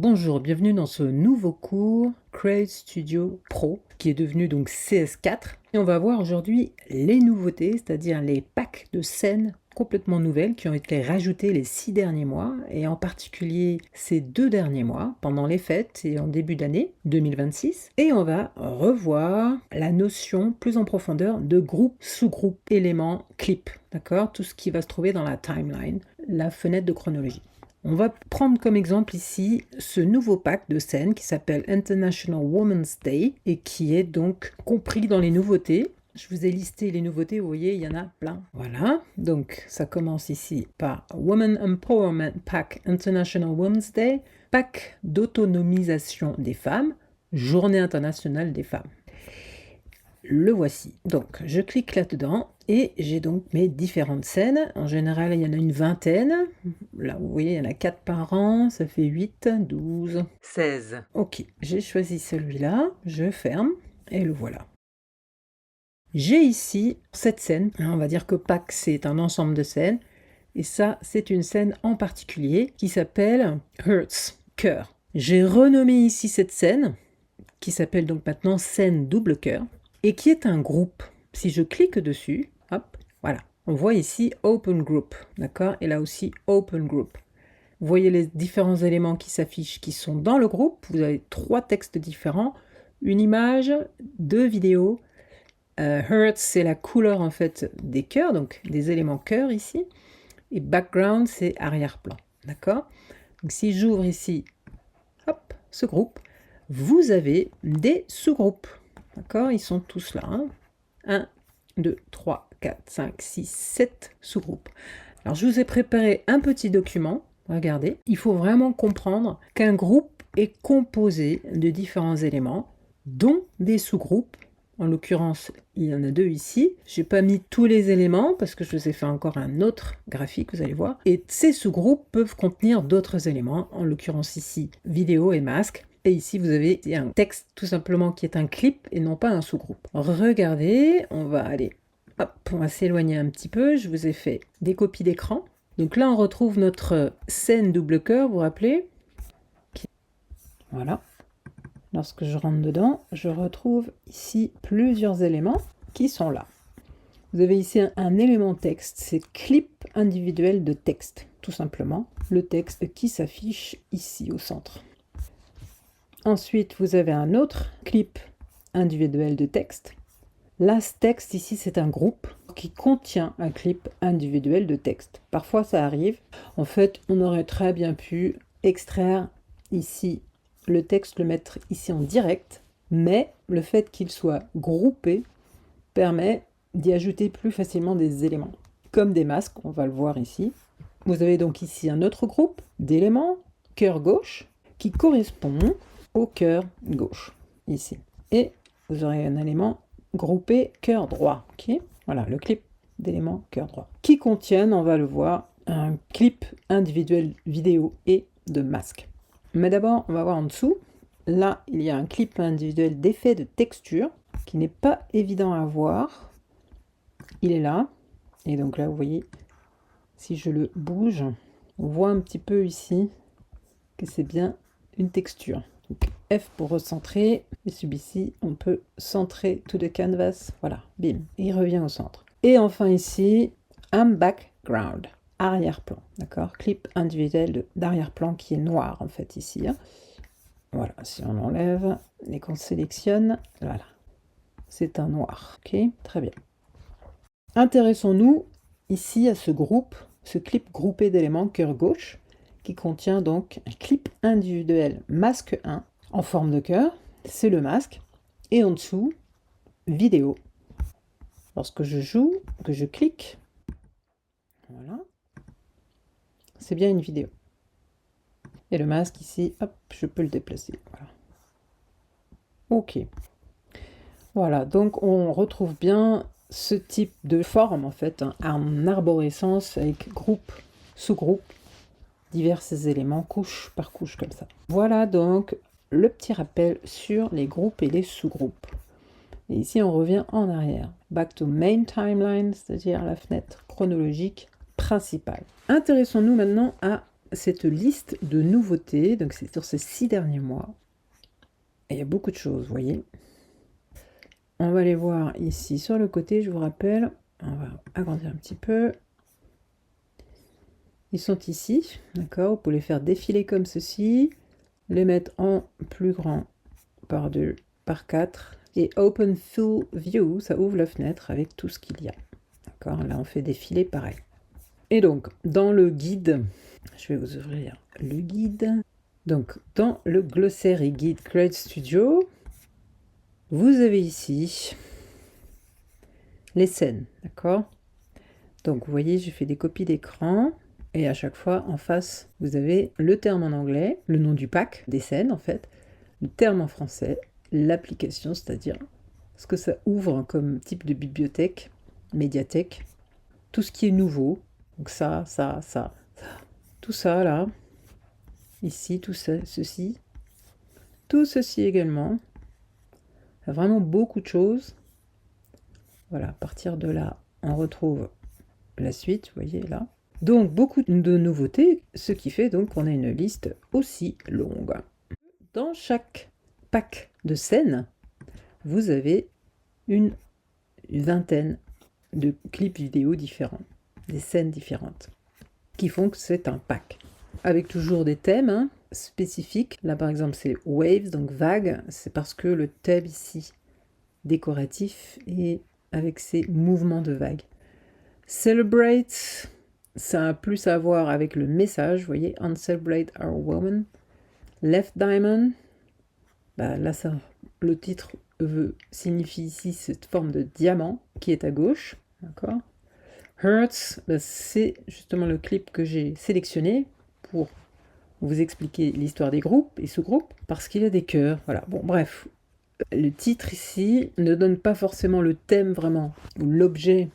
Bonjour, bienvenue dans ce nouveau cours Create Studio Pro qui est devenu donc CS4 et on va voir aujourd'hui les nouveautés, c'est-à-dire les packs de scènes complètement nouvelles qui ont été rajoutées les 6 derniers mois et en particulier ces 2 derniers mois pendant les fêtes et en début d'année 2026 et on va revoir la notion plus en profondeur de groupe, sous-groupe, éléments, clip, d'accord? Tout ce qui va se trouver dans la timeline, la fenêtre de chronologie. On va prendre comme exemple ici ce nouveau pack de scènes qui s'appelle International Women's Day et qui est donc compris dans les nouveautés. Je vous ai listé les nouveautés, vous voyez, il y en a plein. Voilà, donc ça commence ici par Women Empowerment Pack International Women's Day, pack d'autonomisation des femmes, Journée internationale des femmes. Le voici. Donc, je clique là-dedans et j'ai donc mes différentes scènes. En général, il y en a une vingtaine. Là, vous voyez, il y en a 4 par an. Ça fait 8, 12, 16. Ok, j'ai choisi celui-là. Je ferme et le voilà. J'ai ici cette scène. On va dire que pack, c'est un ensemble de scènes. Et ça, c'est une scène en particulier qui s'appelle Hearts, cœur. J'ai renommé ici cette scène qui s'appelle donc maintenant scène double cœur et qui est un groupe. Si je clique dessus, hop, voilà, on voit ici Open Group, d'accord? Et là aussi Open Group. Vous voyez les différents éléments qui s'affichent, qui sont dans le groupe. Vous avez 3 textes différents, une image, 2 vidéos. Hertz, c'est la couleur en fait des cœurs, donc des éléments cœurs ici. Et background, c'est arrière-plan, d'accord? Donc si j'ouvre ici, hop, ce groupe, vous avez des sous-groupes. D'accord? Ils sont tous là. 1, 2, 3, 4, 5, 6, 7 sous-groupes. Alors, je vous ai préparé un petit document. Regardez. Il faut vraiment comprendre qu'un groupe est composé de différents éléments, dont des sous-groupes. En l'occurrence, il y en a 2 ici. Je n'ai pas mis tous les éléments parce que je vous ai fait encore un autre graphique, vous allez voir. Et ces sous-groupes peuvent contenir d'autres éléments, en l'occurrence ici, vidéo et masque. Et ici, vous avez un texte tout simplement qui est un clip et non pas un sous-groupe. Regardez, on va aller, hop, on va s'éloigner un petit peu. Je vous ai fait des copies d'écran. Donc là, on retrouve notre scène double cœur, vous vous rappelez? Voilà. Lorsque je rentre dedans, je retrouve ici plusieurs éléments qui sont là. Vous avez ici un élément texte, c'est clip individuel de texte, tout simplement. Le texte qui s'affiche ici au centre. Ensuite, vous avez un autre clip individuel de texte. Last text, ici, c'est un groupe qui contient un clip individuel de texte. Parfois, ça arrive. En fait, on aurait très bien pu extraire ici le texte, le mettre ici en direct, mais le fait qu'il soit groupé permet d'y ajouter plus facilement des éléments, comme des masques, on va le voir ici. Vous avez donc ici un autre groupe d'éléments, cœur gauche, qui correspond au cœur gauche, ici. Et vous aurez un élément groupé cœur droit, ok? Voilà, le clip d'éléments cœur droit, qui contiennent, on va le voir, un clip individuel vidéo et de masque. Mais d'abord, on va voir en dessous. Là, il y a un clip individuel d'effet de texture qui n'est pas évident à voir. Il est là. Et donc là, vous voyez, si je le bouge, on voit un petit peu ici que c'est bien une texture. Donc F pour recentrer. Et celui-ci, on peut centrer tout le canvas. Voilà, bim. Et il revient au centre. Et enfin ici, un background. Arrière-plan, d'accord? Clip individuel d'arrière-plan qui est noir en fait ici. Hein. Voilà, si on enlève et qu'on sélectionne, voilà. C'est un noir, ok? Très bien. Intéressons-nous ici à ce groupe, ce clip groupé d'éléments cœur gauche, qui contient donc un clip individuel masque 1 en forme de cœur, c'est le masque, et en dessous, vidéo. Lorsque je joue, que je clique, voilà, c'est bien une vidéo. Et le masque ici, hop, je peux le déplacer. Voilà. Ok. Voilà, donc on retrouve bien ce type de forme en fait, hein, en arborescence avec groupe, sous-groupe, divers éléments, couche par couche comme ça. Voilà donc le petit rappel sur les groupes et les sous-groupes. Et ici on revient en arrière. Back to main timeline, c'est-à-dire la fenêtre chronologique principale. Intéressons-nous maintenant à cette liste de nouveautés, donc c'est sur ces 6 derniers mois. Et il y a beaucoup de choses, vous voyez. On va les voir ici sur le côté, je vous rappelle. On va agrandir un petit peu. Ils sont ici, d'accord? Vous pouvez les faire défiler comme ceci, les mettre en plus grand par 2, par 4. Et Open Full View, ça ouvre la fenêtre avec tout ce qu'il y a. D'accord? Là, on fait défiler pareil. Et donc, dans le guide, je vais vous ouvrir le guide. Donc, dans le glossaire et guide Create Studio, vous avez ici les scènes, d'accord? Donc, vous voyez, j'ai fait des copies d'écran. Et à chaque fois, en face, vous avez le terme en anglais, le nom du pack, des scènes en fait, le terme en français, l'application, c'est-à-dire ce que ça ouvre comme type de bibliothèque, médiathèque, tout ce qui est nouveau. Donc ça, tout ça là, ici, tout ça, ceci, tout ceci également. Il y a vraiment beaucoup de choses. Voilà, à partir de là, on retrouve la suite, vous voyez là. Donc beaucoup de nouveautés, ce qui fait donc qu'on a une liste aussi longue. Dans chaque pack de scènes, vous avez une vingtaine de clips vidéo différents, des scènes différentes, qui font que c'est un pack. Avec toujours des thèmes spécifiques. Là par exemple c'est Waves, donc vagues, c'est parce que le thème ici, décoratif, est avec ces mouvements de vagues. Celebrate, ça a plus à voir avec le message, vous voyez, On Celebrate Our Woman. Left Diamond, bah là ça, le titre signifie ici cette forme de diamant qui est à gauche, d'accord. Hurts, bah c'est justement le clip que j'ai sélectionné pour vous expliquer l'histoire des groupes et sous-groupes, parce qu'il y a des cœurs, voilà. Bon bref, le titre ici ne donne pas forcément le thème vraiment, ou l'objet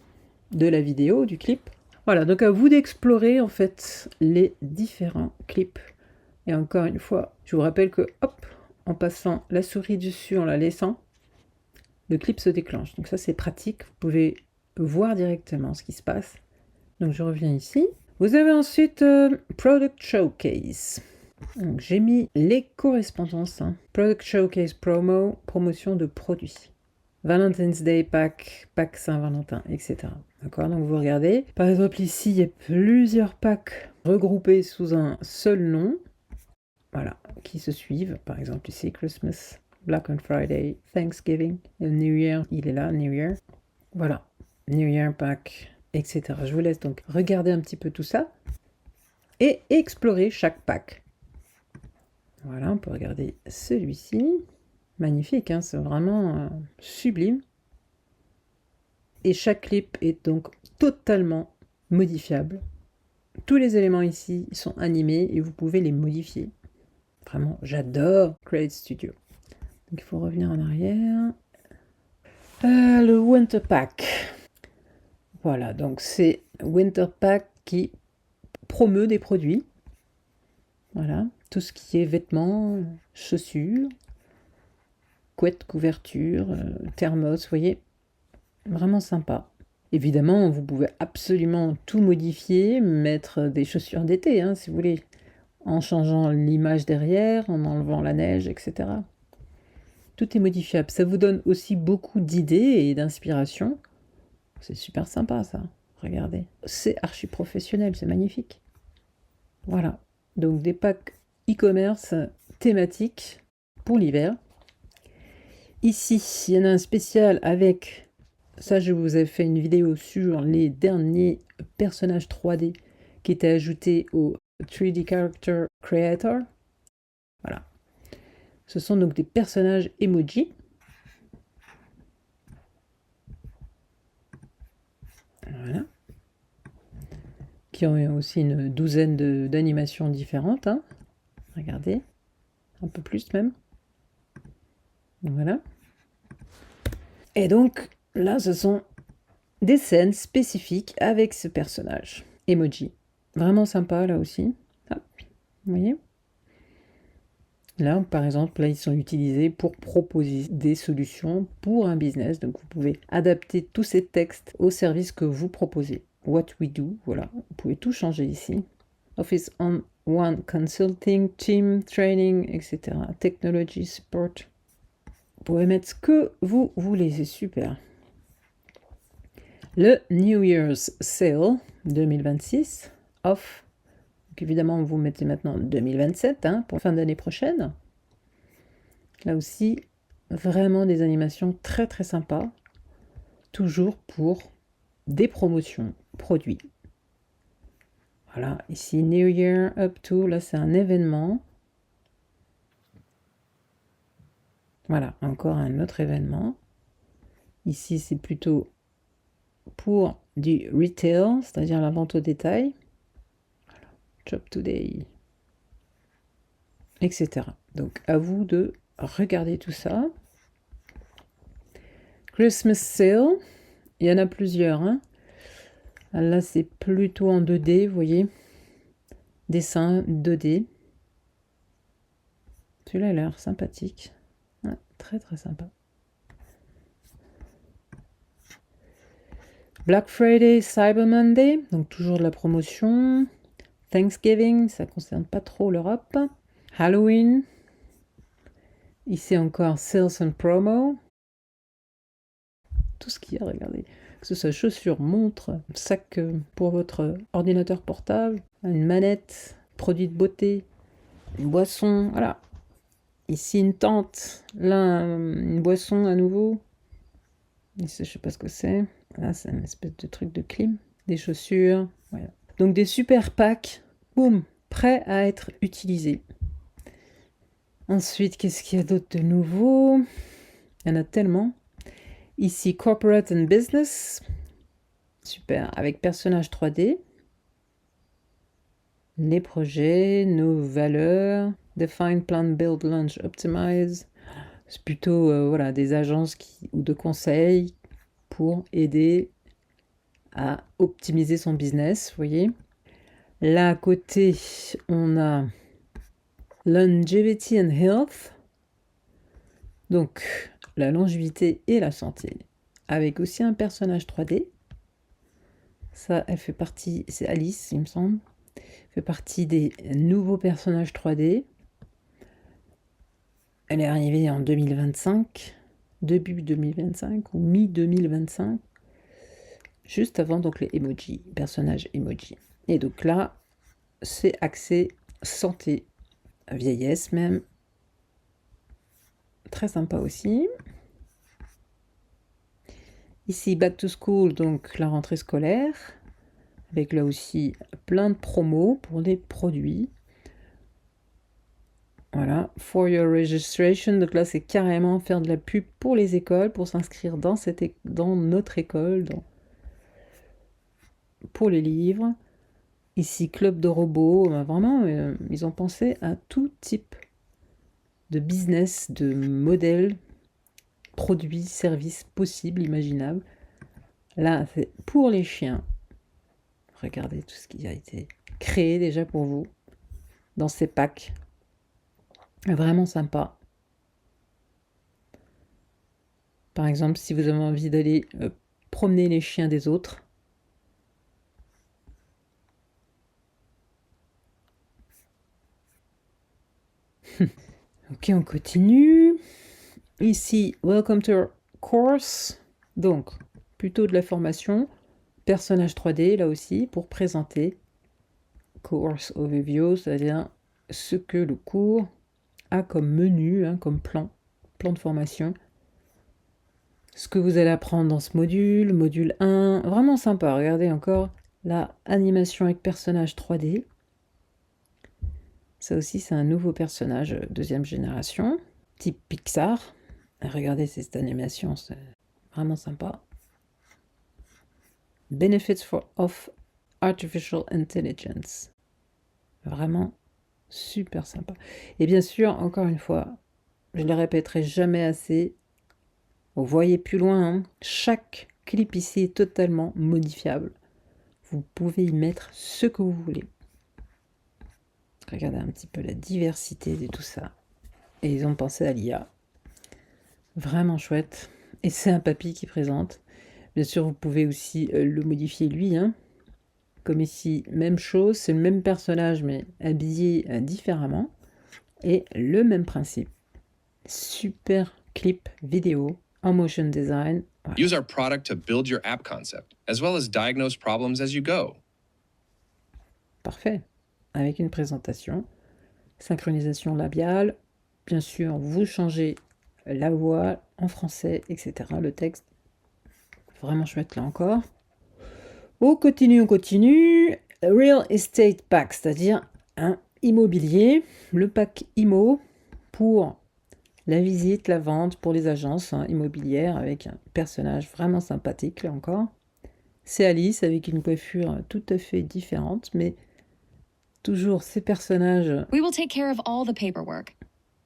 de la vidéo, du clip. Voilà, donc à vous d'explorer en fait les différents clips. Et encore une fois, je vous rappelle que hop, en passant la souris dessus, en la laissant, le clip se déclenche. Donc ça c'est pratique, vous pouvez voir directement ce qui se passe. Donc je reviens ici. Vous avez ensuite Product Showcase. Donc j'ai mis les correspondances. Product Showcase Promo, promotion de produits. Valentine's Day Pack, Pack Saint-Valentin, etc. D'accord, donc vous regardez. Par exemple ici, il y a plusieurs packs regroupés sous un seul nom. Voilà, qui se suivent. Par exemple ici, Christmas, Black Friday, Thanksgiving, New Year, il est là, New Year. Voilà, New Year Pack, etc. Je vous laisse donc regarder un petit peu tout ça et explorer chaque pack. Voilà, on peut regarder celui-ci. Magnifique, hein, c'est vraiment sublime. Et chaque clip est donc totalement modifiable. Tous les éléments ici sont animés et vous pouvez les modifier. Vraiment, j'adore Create Studio. Donc il faut revenir en arrière. Le Winter Pack. Voilà, donc c'est Winter Pack qui promeut des produits. Voilà, tout ce qui est vêtements, chaussures, couettes, couvertures, thermos, vous voyez, vraiment sympa. Évidemment, vous pouvez absolument tout modifier, mettre des chaussures d'été, hein, si vous voulez, en changeant l'image derrière, en enlevant la neige, etc. Tout est modifiable. Ça vous donne aussi beaucoup d'idées et d'inspiration. C'est super sympa, ça. Regardez. C'est archi professionnel, c'est magnifique. Voilà. Donc, des packs e-commerce thématiques pour l'hiver. Ici, il y en a un spécial avec... Ça, je vous ai fait une vidéo sur les derniers personnages 3D qui étaient ajoutés au 3D Character Creator. Voilà. Ce sont donc des personnages emoji. Voilà. Qui ont aussi une douzaine d'animations différentes. Hein. Regardez. Un peu plus même. Voilà. Et donc, là, ce sont des scènes spécifiques avec ce personnage. Emoji. Vraiment sympa, là aussi. Ah, vous voyez ? Là, par exemple, là, ils sont utilisés pour proposer des solutions pour un business. Donc, vous pouvez adapter tous ces textes au service que vous proposez. What we do, voilà. Vous pouvez tout changer ici. Office on One Consulting, Team Training, etc. Technology Support. Vous pouvez mettre ce que vous voulez, c'est super. Le New Year's Sale 2026, off. Donc évidemment, vous mettez maintenant 2027 pour fin d'année prochaine. Là aussi, vraiment des animations très très sympas. Toujours pour des promotions produits. Voilà, ici New Year up to, là c'est un événement. Voilà, encore un autre événement. Ici c'est plutôt pour du retail, c'est-à-dire la vente au détail. Voilà. Job Today, etc. Donc à vous de regarder tout ça. Christmas Sale, il y en a plusieurs. Là c'est plutôt en 2D, vous voyez. Dessin 2D. Celui-là a l'air sympathique. Ouais, très très sympa. Black Friday, Cyber Monday, donc toujours de la promotion. Thanksgiving, ça ne concerne pas trop l'Europe. Halloween, ici encore Sales and Promo. Tout ce qu'il y a, regardez. Que ce soit chaussures, montres, sac pour votre ordinateur portable, une manette, produits de beauté, une boisson, voilà. Ici une tente, là une boisson à nouveau. Ici, je sais pas ce que c'est. Là, c'est une espèce de truc de clim. Des chaussures. Voilà. Donc des super packs. Boum, prêts à être utilisés. Ensuite, qu'est-ce qu'il y a d'autre de nouveau? Il y en a tellement. Ici, Corporate and Business. Super, avec personnages 3D. Les projets, nos valeurs. Define, Plan, Build, Launch, Optimize. C'est plutôt voilà, des agences ou de conseils pour aider à optimiser son business, vous voyez. Là, à côté, on a Longevity and Health. Donc, la longévité et la santé. Avec aussi un personnage 3D. Ça, elle fait partie, c'est Alice, il me semble. Elle fait partie des nouveaux personnages 3D. Elle est arrivée en 2025, début 2025 ou mi-2025. Juste avant donc les emojis, personnages emojis. Et donc là, c'est axé santé, vieillesse même. Très sympa aussi. Ici, Back to School, donc la rentrée scolaire. Avec là aussi plein de promos pour les produits. Voilà, for your registration. Donc là, c'est carrément faire de la pub pour les écoles, pour s'inscrire dans notre école, pour les livres. Ici, club de robots. Vraiment, ils ont pensé à tout type de business, de modèles, produits, services possibles, imaginables. Là, c'est pour les chiens. Regardez tout ce qui a été créé déjà pour vous dans ces packs. Vraiment sympa. Par exemple, si vous avez envie d'aller promener les chiens des autres. Ok, on continue. Ici, welcome to our course. Donc, plutôt de la formation. Personnage 3D, là aussi, pour présenter. Course overview, c'est-à-dire ce que le cours a comme menu, comme plan de formation. Ce que vous allez apprendre dans ce module 1, vraiment sympa. Regardez encore la animation avec personnage 3D. Ça aussi, c'est un nouveau personnage, deuxième génération, type Pixar. Regardez cette animation, c'est vraiment sympa. Benefits of Artificial Intelligence. Vraiment super sympa. Et bien sûr, encore une fois, je ne le répéterai jamais assez, vous voyez plus loin, chaque clip ici est totalement modifiable. Vous pouvez y mettre ce que vous voulez. Regardez un petit peu la diversité de tout ça. Et ils ont pensé à l'IA. Vraiment chouette. Et c'est un papy qui présente. Bien sûr, vous pouvez aussi le modifier lui. Comme ici, même chose, c'est le même personnage mais habillé différemment. Et le même principe. Super clip vidéo en motion design. Voilà. Use our product to build your app concept, as well as diagnose problems as you go. Parfait. Avec une présentation, synchronisation labiale. Bien sûr, vous changez la voix en français, etc. Le texte, vraiment chouette là encore. On continue. Real Estate Pack, c'est-à-dire un immobilier. Le pack IMO pour la visite, la vente pour les agences immobilières avec un personnage vraiment sympathique là encore. C'est Alice avec une coiffure tout à fait différente, mais toujours ces personnages. We will take care of all the paperwork.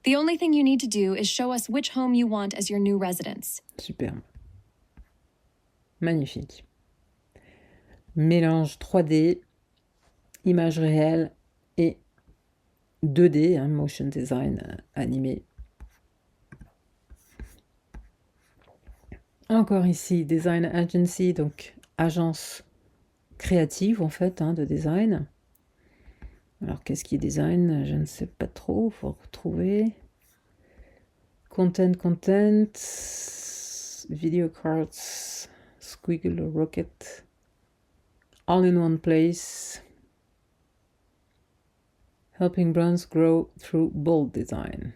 The only thing you need to do is show us which home you want as your new residence. Superbe. Magnifique. Mélange 3D, image réelle et 2D, motion design animé. Encore ici, Design Agency, donc agence créative en fait de design. Alors qu'est-ce qui est design? Je ne sais pas trop, il faut retrouver. Content, video cards, squiggle rocket, all in one place, helping brands grow through bold design.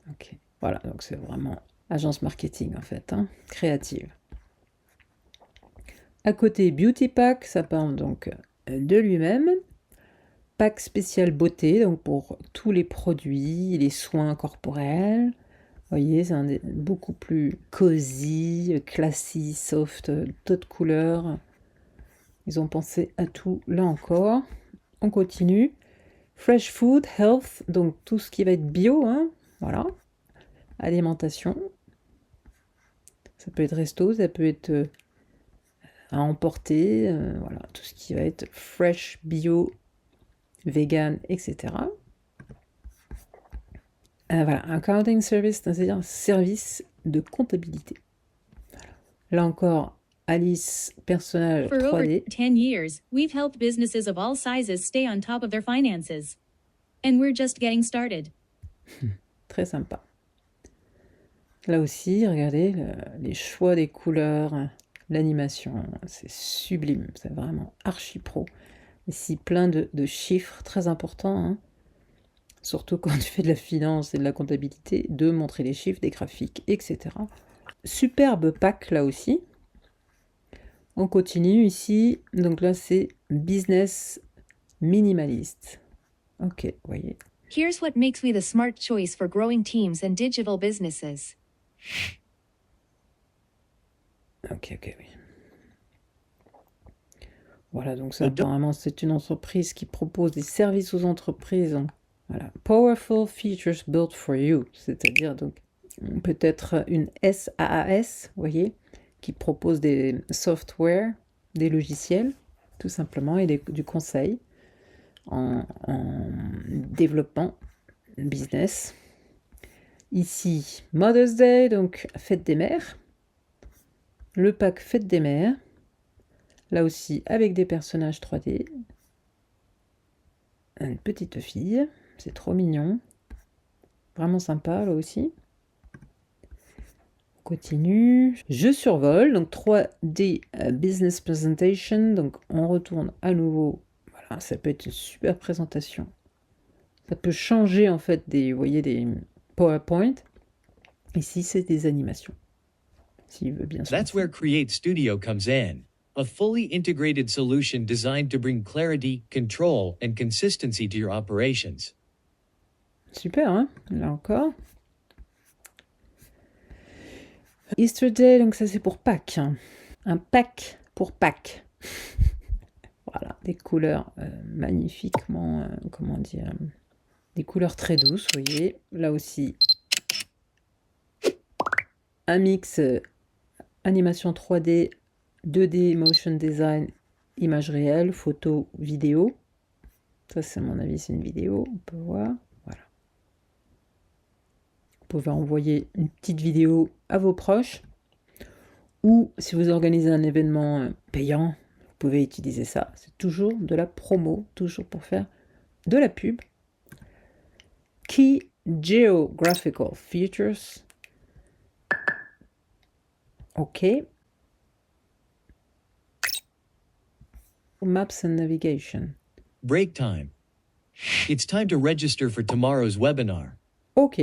Ok, voilà, donc c'est vraiment agence marketing en fait, créative. À côté, Beauty Pack, ça parle donc de lui-même. Pack spécial beauté, donc pour tous les produits, les soins corporels. Vous voyez, c'est beaucoup plus cosy, classy, soft, toutes couleurs. Ils ont pensé à tout là encore. On continue. Fresh food, health, donc tout ce qui va être bio, voilà. Alimentation. Ça peut être resto, ça peut être à emporter, voilà, tout ce qui va être fresh, bio, vegan, etc. Voilà, accounting service, c'est-à-dire un service de comptabilité. Voilà. Là encore, Alice, personnage For 3D. over 10 years, we've helped businesses of all sizes stay on top of their finances. And we're just getting started. Très sympa. Là aussi, regardez les choix des couleurs, l'animation, c'est sublime, c'est vraiment archi pro. Ici, plein de chiffres très importants, surtout quand tu fais de la finance et de la comptabilité, de montrer les chiffres, des graphiques, etc. Superbe pack là aussi. On continue ici, donc là c'est business minimaliste. Ok, vous voyez. Here's what makes we the smart choice for growing teams and digital businesses. Ok, oui. Voilà, donc ça, apparemment, c'est une entreprise qui propose des services aux entreprises. Voilà. Powerful features built for you. C'est-à-dire, donc, peut-être une SaaS, vous voyez, qui propose des softwares, des logiciels, tout simplement, et du conseil en développement business. Ici, Mother's Day, donc fête des mères. Le pack fête des mères. Là aussi, avec des personnages 3D. Une petite fille. C'est trop mignon. Vraiment sympa, là aussi. On continue. Je survole. Donc, 3D Business Presentation. Donc, on retourne à nouveau. Voilà, ça peut être une super présentation. Ça peut changer, en fait, vous voyez, des PowerPoint. Ici, c'est des animations. S'il veut bien. That's where Create Studio comes in. A fully integrated solution designed to bring clarity, control, and consistency to your operations. Super, là encore. Easter Day, donc ça c'est pour Pâques. Un pack pour Pâques. Voilà, des couleurs magnifiquement, comment dire, des couleurs très douces, vous voyez. Là aussi, un mix animation 3D, 2D, motion design, image réelle, photo, vidéo. Ça, c'est à mon avis, c'est une vidéo, on peut voir. Voilà. Vous pouvez envoyer une petite vidéo à vos proches. Ou si vous organisez un événement payant, vous pouvez utiliser ça. C'est toujours de la promo, toujours pour faire de la pub. Key Geographical Features. OK. Maps and Navigation. Break time. It's time to register for tomorrow's webinar. OK.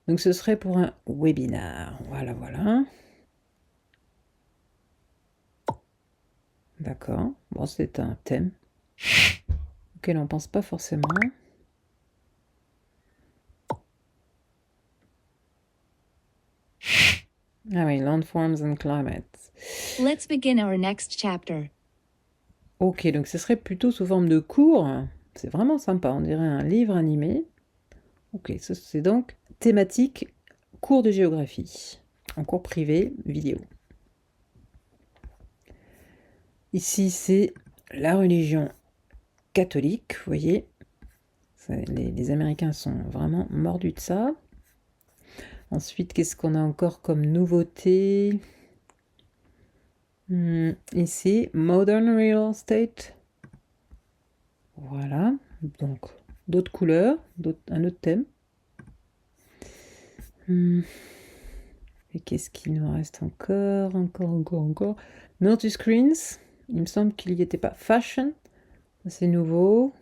Donc ce serait pour un webinar. Voilà, voilà. D'accord. Bon, c'est un thème auquel on ne pense pas forcément. Ah oui, Landforms and Climates. Let's begin our next chapter. Ok, donc ce serait plutôt sous forme de cours. C'est vraiment sympa, on dirait un livre animé. Ok, ça c'est donc thématique cours de géographie, en cours privé, vidéo. Ici c'est la religion catholique, vous voyez. Les Américains sont vraiment mordus de ça. Ensuite, qu'est-ce qu'on a encore comme nouveauté? Ici, Modern Real Estate. Voilà, donc d'autres couleurs, un autre thème. Et qu'est-ce qu'il nous reste encore? Encore. Multi-screens, il me semble qu'il n'y était pas. Fashion, c'est nouveau.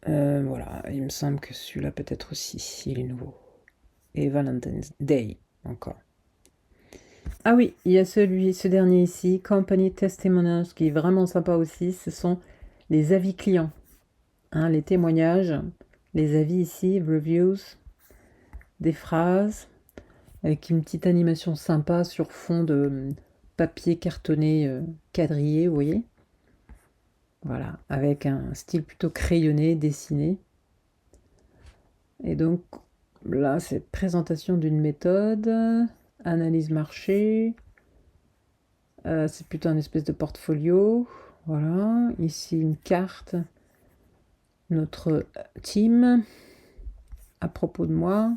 Voilà, il me semble que celui-là peut-être aussi, il est nouveau. Et Valentine's Day, encore. Ah oui, il y a ce dernier ici, Company Testimonials, qui est vraiment sympa aussi. Ce sont les avis clients, hein, les témoignages, les avis ici, reviews, des phrases, avec une petite animation sympa sur fond de papier cartonné quadrillé, vous voyez. Voilà, avec un style plutôt crayonné, dessiné. Et donc, là, c'est présentation d'une méthode, analyse marché. C'est plutôt un espèce de portfolio. Voilà, ici une carte. Notre team. À propos de moi.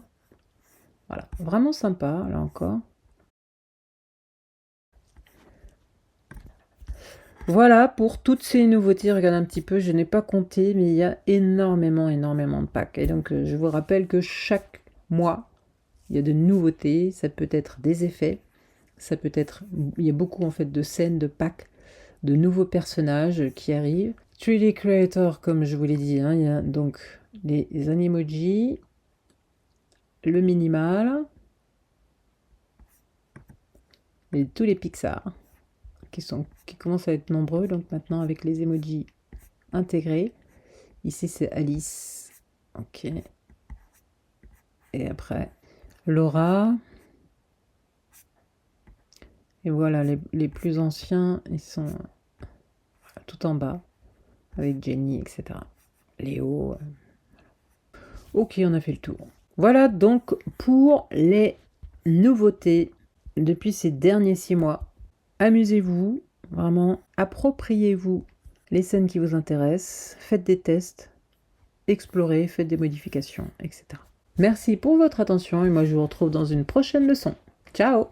Voilà, vraiment sympa, là encore. Voilà pour toutes ces nouveautés. Regarde un petit peu, je n'ai pas compté, mais il y a énormément de packs. Et donc, je vous rappelle que chaque mois, il y a de nouveautés. Ça peut être des effets, ça peut être... Il y a beaucoup en fait de scènes, de packs, de nouveaux personnages qui arrivent. 3D Creator, comme je vous l'ai dit, hein, il y a donc les Animoji, le Minimal, et tous les Pixar. Qui commencent à être nombreux, donc maintenant avec les emojis intégrés. Ici c'est Alice, ok. Et après Laura. Et voilà, les plus anciens, ils sont tout en bas, avec Jenny, etc. Léo. Ok, on a fait le tour. Voilà donc pour les nouveautés depuis ces derniers 6 mois. Amusez-vous, vraiment, appropriez-vous les scènes qui vous intéressent, faites des tests, explorez, faites des modifications, etc. Merci pour votre attention et moi je vous retrouve dans une prochaine leçon. Ciao!